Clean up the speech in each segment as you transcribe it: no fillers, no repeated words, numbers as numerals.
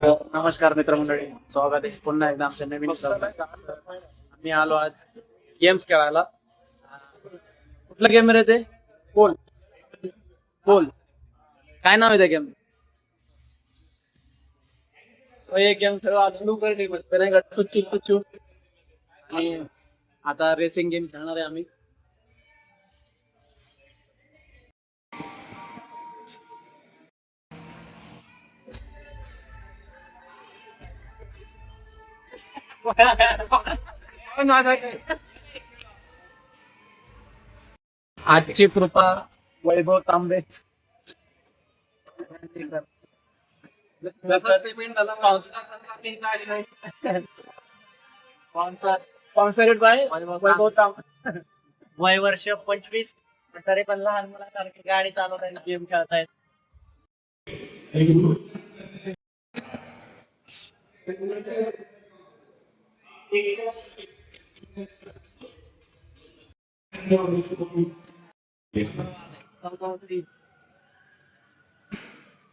नमस्कार मित्रमंडळी, स्वागत आहे पुन्हा एकदा आमच्या नवीन व्हिडिओमध्ये. आम्ही आलो आज गेम्स खेळायला. कुठला गेम रे ते? पोल. पोल काय नाव आहे त्या गेम? एक गेम खेळू आज टुच्चू टुच्चू. आणि आता रेसिंग गेम खेळणार आहे आम्ही. आजची कृपा वैभव तांबे. स्पॉन्सरेड बाय वैभव तांबे. वय वर्ष 25 तरी पण लहान मुलासारखी गाडी चालवतायत, गेम खेळतायत.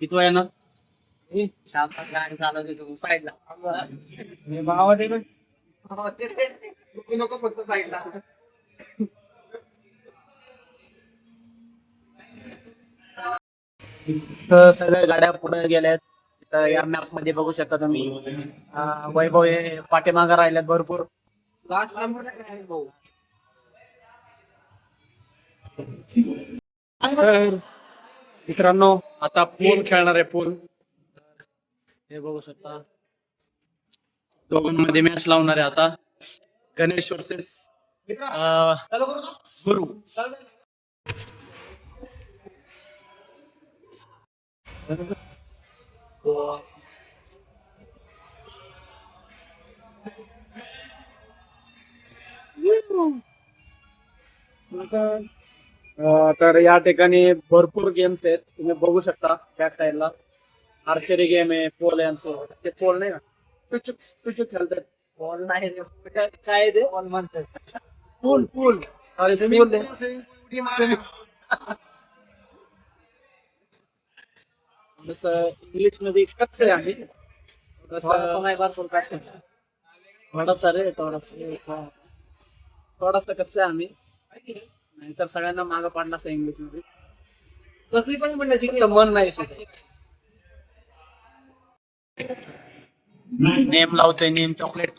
किती आहे ना? शांतात गाडी चालवते तू साईडला. नको फक्त साईडला. तर सगळ्या गाड्या पुढे गेल्यात. तर या मॅप मध्ये बघू शकता तुम्ही. वैभव हे पाठीमागे राहिल्यात भरपूर. लास्ट नंबर काय भाऊ? तर मित्रांनो, आता पूल खेळणार आहे. पूल हे बघू शकता. दोघांमध्ये मॅच लावणार आहे आता. गणेश वर्सेस गुरु. तर या ठिकाणी भरपूर गेम्स आहेत, तुम्ही बघू शकता. बॅक साईडला आर्चरी गेम आहे, पोल आहे. ते पोल नाही का, टुचुक टुचुक खेळतात. बॉल नाही रे, काय ते बॉल म्हणतात. पूल पूल अरे पूल जसं इंग्लिश मध्ये कच्च आहे आम्ही. तसं नाही भरपूर काय थोडासा रे थोडासा कच्चा आहे आम्ही. नाहीतर सगळ्यांना मागं पाडला असं इंग्लिश मध्ये. कसली पण म्हणण्याची तर मन नाही नेम लावतोय. नेम चॉकलेट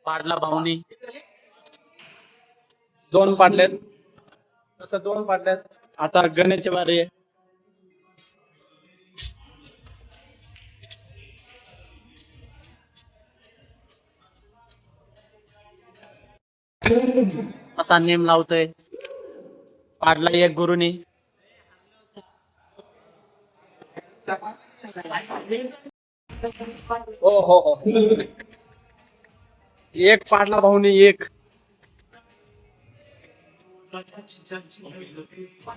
पाडला भाऊनी. 2 पाडलेत. तसं 2 पाडल्यात. आता गणेशची बारी आहे. असा नेम लावतोय. पाडला एक गुरुनी. हो हो हो, एक पाडला भाऊनी एक.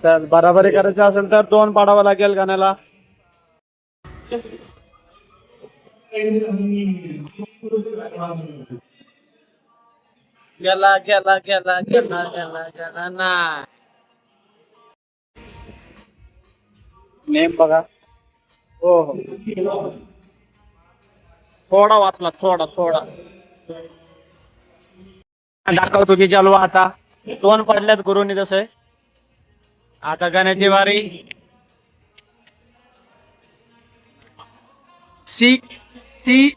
तर बराबरी करायचं असेल तर 2 पाडावं लागेल गाण्याला. गेला गेला गेला गेला गेला गेला ना. नेम बघा. हो हो, थोडा वाचला, थोडा थोडा. दाखवतो की चालू. आता 2 पडल्यात गुरुनी. तसं आता गाण्याची वारी. सी सी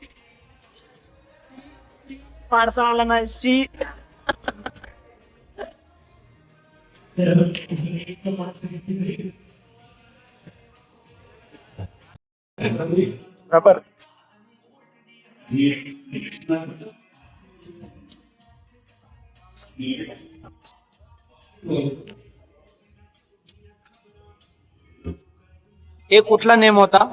पाडता आला नाही. सी बरोबर. हे कुठला नेम होता?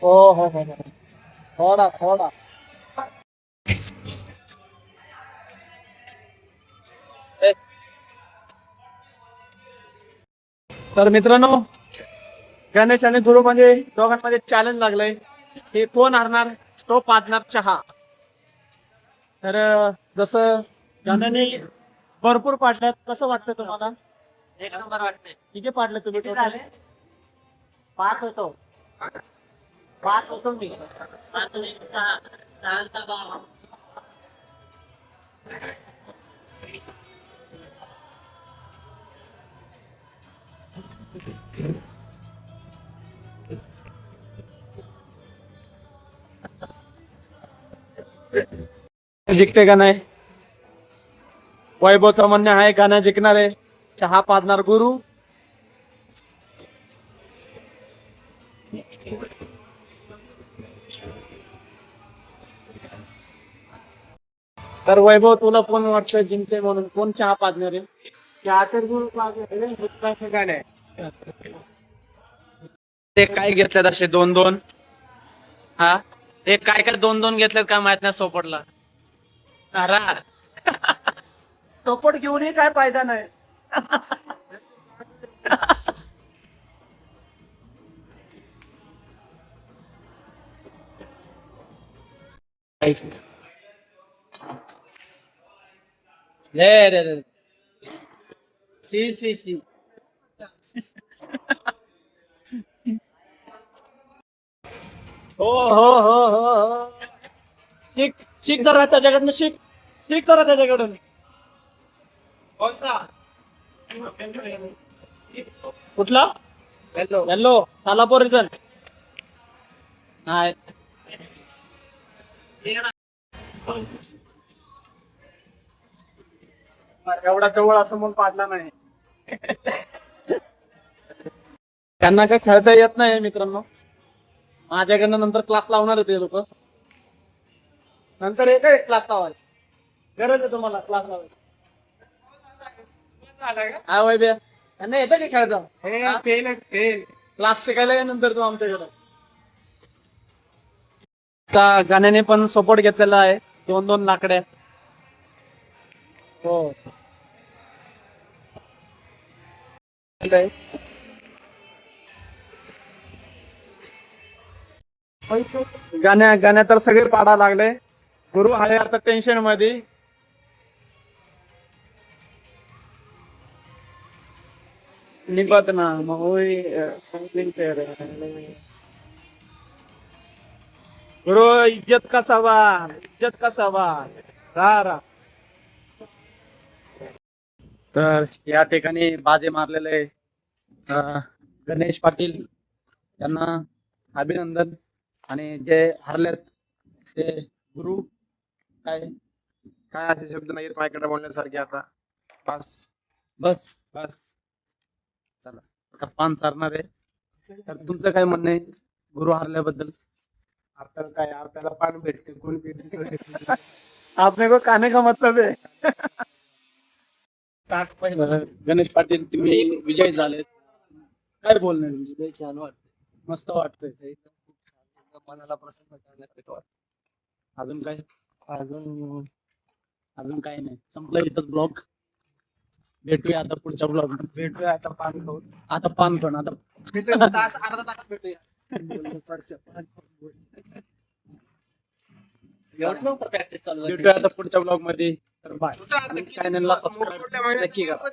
हो हो हो, थोडा थोडा. तर मित्रांनो, गणेश आणि गुरु मध्ये दोघांमध्ये चॅलेंज लागलंय. हे कोण हरणार तो पाजणार चहा. तर जसं गाण्याने भरपूर पाडल्यात, कसं वाटतं तुम्हाला? एक नंबर वाटते. किती पाडले तुम्ही किती झाले? 5 होतो. 5 होतो मी. 5 आणि 6. 6 12. जिंकते का नाही? वैभवचं म्हणणे आहे का नाही जिंकणार आहे? चहा पाजणार गुरु. तर वैभव तुला कोण वाटतं जिंकते म्हणून? कोण चहा पाजणार आहे? चहा तर गुरु पाजणार आहे, दुसरं काय नाही. ते काय घेतल्यात असे 2-2? हा, ते काय काय 2-2 घेतल्यात काय माहित नाही सोपडला. अरा सोपट घेऊनही काय फायदा नाही. रे रे रे सी सी सी. हो हो हो हो हो. शिक शिक जरा त्याच्याकडनं, शिक शिक जरा त्याच्याकडून. कुठला? हॅलो सालापूर रिटर्न नाही. एवढा जवळ असं म्हणून पाडला नाही. त्यांना काय खेळता येत नाही मित्रांनो. माझ्याकडनं नंतर क्लास लावणार होते लोक. नंतर एक क्लास लावायला गरज आहे तुम्हाला क्लास लावायला. हा वैभ्या त्यांना येतं का खेळता? क्लास शिकायला ये नंतर तू आमच्याकडे. त्या गाण्याने पण सपोर्ट घेतलेला आहे 2-2 लाकड्या. हो गाण्या तर सगळे पाडा लागले. गुरु आहे आता टेन्शन मध्ये. निपत ना गुरु इज्जत का सवाल, इज्जत का सवाल. रा तर या ठिकाणी बाजे मारलेले गणेश पाटील यांना अभिनंदन. आणि जे हरलेत ते गुरु काय काय असे शब्द नाही माझ्याकडे बोलण्यासारखे. आता बस बस. बस. चला आता पान चारणार आहे. तर तुमचं काय म्हणणं आहे गुरु हरल्याबद्दल? आपल्याला काय, आपल्याला पान भेटते कोण भेटते. आपने को खाने का मतलब है. गणेश पाटील तुम्ही विजय झालेत. काय बोलणार तुमचे? छान वाटतंय, मस्त वाटतंय, मनाला प्रसन्न करण्यासारखं वाटतं. अजून काय? अजून काय नाही. संपलं इथंच ब्लॉग. भेटूया आता पुढच्या ब्लॉग. भेटूया आता पान खाऊन. आता पान पण आता भेटूया अर्धा तासात भेटूया. भेटूया आता पुढच्या ब्लॉग मध्ये. तर बाय. चॅनलला सबस्क्राईब नक्की करा.